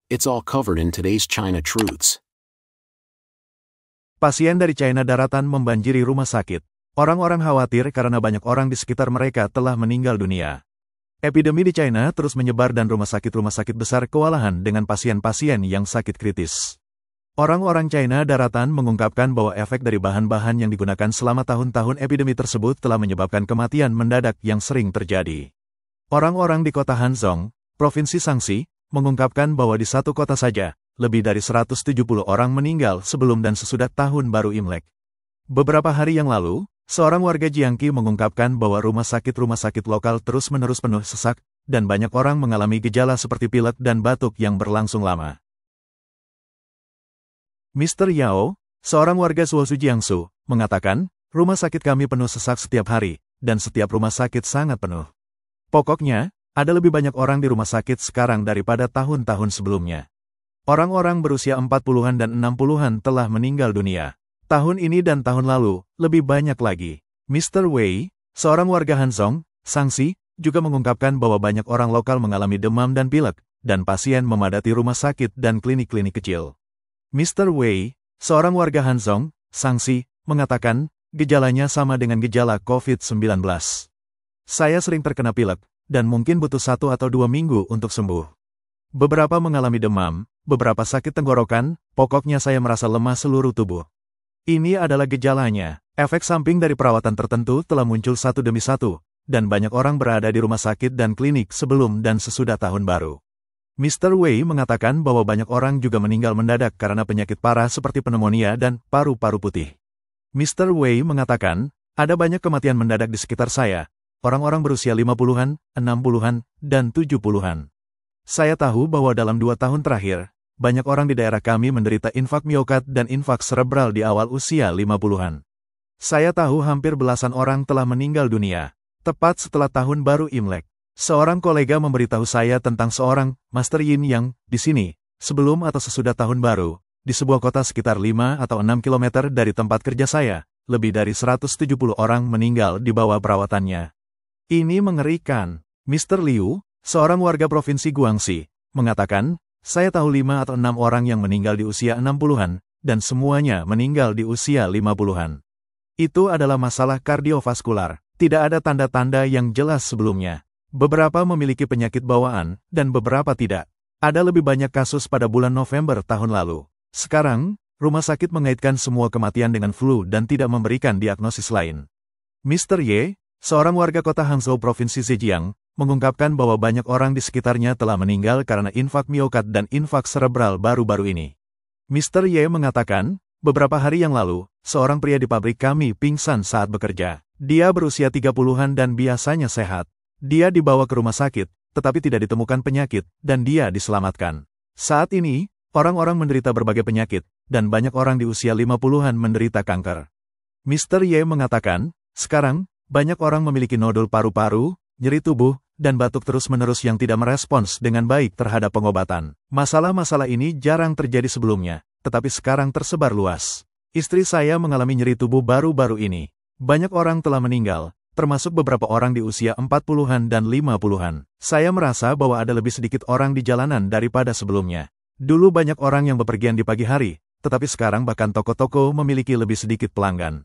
It's all covered in today's China Truths. Pasien dari China daratan membanjiri rumah sakit. Orang-orang khawatir karena banyak orang di sekitar mereka telah meninggal dunia. Epidemi di China terus menyebar dan rumah sakit besar kewalahan dengan pasien-pasien yang sakit kritis. Orang-orang China daratan mengungkapkan bahwa efek dari bahan-bahan yang digunakan selama tahun-tahun epidemi tersebut telah menyebabkan kematian mendadak yang sering terjadi. Orang-orang di kota Hanzhong, Provinsi Shaanxi, mengungkapkan bahwa di satu kota saja, lebih dari 170 orang meninggal sebelum dan sesudah Tahun Baru Imlek. Beberapa hari yang lalu, seorang warga Jiangqi mengungkapkan bahwa rumah sakit lokal terus-menerus penuh sesak, dan banyak orang mengalami gejala seperti pilek dan batuk yang berlangsung lama. Mr. Yao, seorang warga Suosu Jiangsu, mengatakan, rumah sakit kami penuh sesak setiap hari, dan setiap rumah sakit sangat penuh. Pokoknya, ada lebih banyak orang di rumah sakit sekarang daripada tahun-tahun sebelumnya. Orang-orang berusia 40-an dan 60-an telah meninggal dunia. Tahun ini dan tahun lalu, lebih banyak lagi. Mr. Wei, seorang warga Hanzhong, Shaanxi, juga mengungkapkan bahwa banyak orang lokal mengalami demam dan pilek, dan pasien memadati rumah sakit dan klinik-klinik kecil. Mr. Wei, seorang warga Hanzhong, Shaanxi, mengatakan, gejalanya sama dengan gejala COVID-19. Saya sering terkena pilek, dan mungkin butuh 1 atau 2 minggu untuk sembuh. Beberapa mengalami demam, beberapa sakit tenggorokan, pokoknya saya merasa lemah seluruh tubuh. Ini adalah gejalanya. Efek samping dari perawatan tertentu telah muncul satu demi satu, dan banyak orang berada di rumah sakit dan klinik sebelum dan sesudah Tahun Baru. Mr. Wei mengatakan bahwa banyak orang juga meninggal mendadak karena penyakit parah seperti pneumonia dan paru-paru putih. Mr. Wei mengatakan, ada banyak kematian mendadak di sekitar saya. Orang-orang berusia 50-an, 60-an, dan 70-an. Saya tahu bahwa dalam 2 tahun terakhir, banyak orang di daerah kami menderita infak miokard dan infak serebral di awal usia 50-an. Saya tahu hampir belasan orang telah meninggal dunia, tepat setelah Tahun Baru Imlek. Seorang kolega memberitahu saya tentang seorang Master Yin yang, di sini, sebelum atau sesudah Tahun Baru, di sebuah kota sekitar 5 atau 6 kilometer dari tempat kerja saya, lebih dari 170 orang meninggal di bawah perawatannya. Ini mengerikan. Mr. Liu, seorang warga Provinsi Guangxi, mengatakan, saya tahu 5 atau 6 orang yang meninggal di usia 60-an, dan semuanya meninggal di usia 50-an. Itu adalah masalah kardiovaskular. Tidak ada tanda-tanda yang jelas sebelumnya. Beberapa memiliki penyakit bawaan, dan beberapa tidak. Ada lebih banyak kasus pada bulan November tahun lalu. Sekarang, rumah sakit mengaitkan semua kematian dengan flu dan tidak memberikan diagnosis lain. Mr. Ye, seorang warga kota Hangzhou Provinsi Zhejiang, mengungkapkan bahwa banyak orang di sekitarnya telah meninggal karena infak miokard dan infak serebral baru-baru ini. Mr. Ye mengatakan, beberapa hari yang lalu, seorang pria di pabrik kami pingsan saat bekerja. Dia berusia 30-an dan biasanya sehat. Dia dibawa ke rumah sakit, tetapi tidak ditemukan penyakit, dan dia diselamatkan. Saat ini, orang-orang menderita berbagai penyakit, dan banyak orang di usia 50-an menderita kanker. Mr. Ye mengatakan, sekarang, banyak orang memiliki nodul paru-paru, nyeri tubuh, dan batuk terus-menerus yang tidak merespons dengan baik terhadap pengobatan. Masalah-masalah ini jarang terjadi sebelumnya, tetapi sekarang tersebar luas. Istri saya mengalami nyeri tubuh baru-baru ini. Banyak orang telah meninggal, termasuk beberapa orang di usia 40-an dan 50-an. Saya merasa bahwa ada lebih sedikit orang di jalanan daripada sebelumnya. Dulu banyak orang yang bepergian di pagi hari, tetapi sekarang bahkan toko-toko memiliki lebih sedikit pelanggan.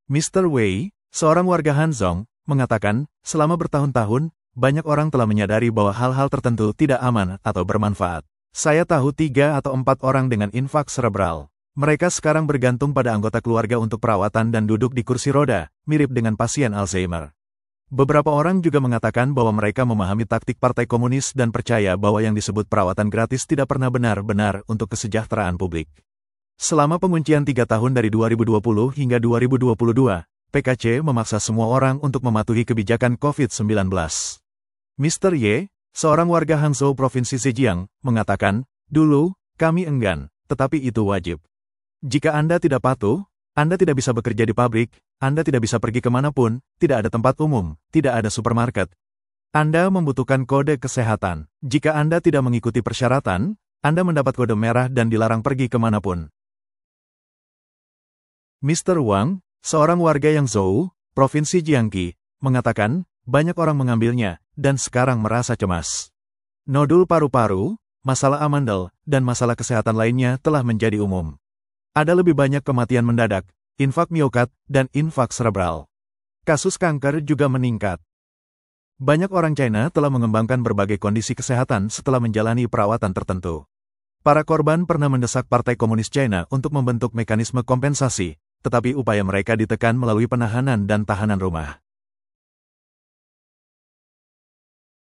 Mr. Wei, seorang warga Hanzhong, mengatakan, selama bertahun-tahun, banyak orang telah menyadari bahwa hal-hal tertentu tidak aman atau bermanfaat. Saya tahu 3 atau 4 orang dengan infak serebral. Mereka sekarang bergantung pada anggota keluarga untuk perawatan dan duduk di kursi roda, mirip dengan pasien Alzheimer. Beberapa orang juga mengatakan bahwa mereka memahami taktik Partai Komunis dan percaya bahwa yang disebut perawatan gratis tidak pernah benar-benar untuk kesejahteraan publik. Selama penguncian 3 tahun dari 2020 hingga 2022, PKC memaksa semua orang untuk mematuhi kebijakan COVID-19. Mr. Ye, seorang warga Hangzhou Provinsi Zhejiang, mengatakan, dulu, kami enggan, tetapi itu wajib. Jika Anda tidak patuh, Anda tidak bisa bekerja di pabrik, Anda tidak bisa pergi kemanapun, tidak ada tempat umum, tidak ada supermarket. Anda membutuhkan kode kesehatan. Jika Anda tidak mengikuti persyaratan, Anda mendapat kode merah dan dilarang pergi kemanapun. Mr. Wang, seorang warga Yangzhou, Provinsi Jiangqi, mengatakan, banyak orang mengambilnya, dan sekarang merasa cemas. Nodul paru-paru, masalah amandel, dan masalah kesehatan lainnya telah menjadi umum. Ada lebih banyak kematian mendadak, infak miokard, dan infak serebral. Kasus kanker juga meningkat. Banyak orang China telah mengembangkan berbagai kondisi kesehatan setelah menjalani perawatan tertentu. Para korban pernah mendesak Partai Komunis China untuk membentuk mekanisme kompensasi, tetapi upaya mereka ditekan melalui penahanan dan tahanan rumah.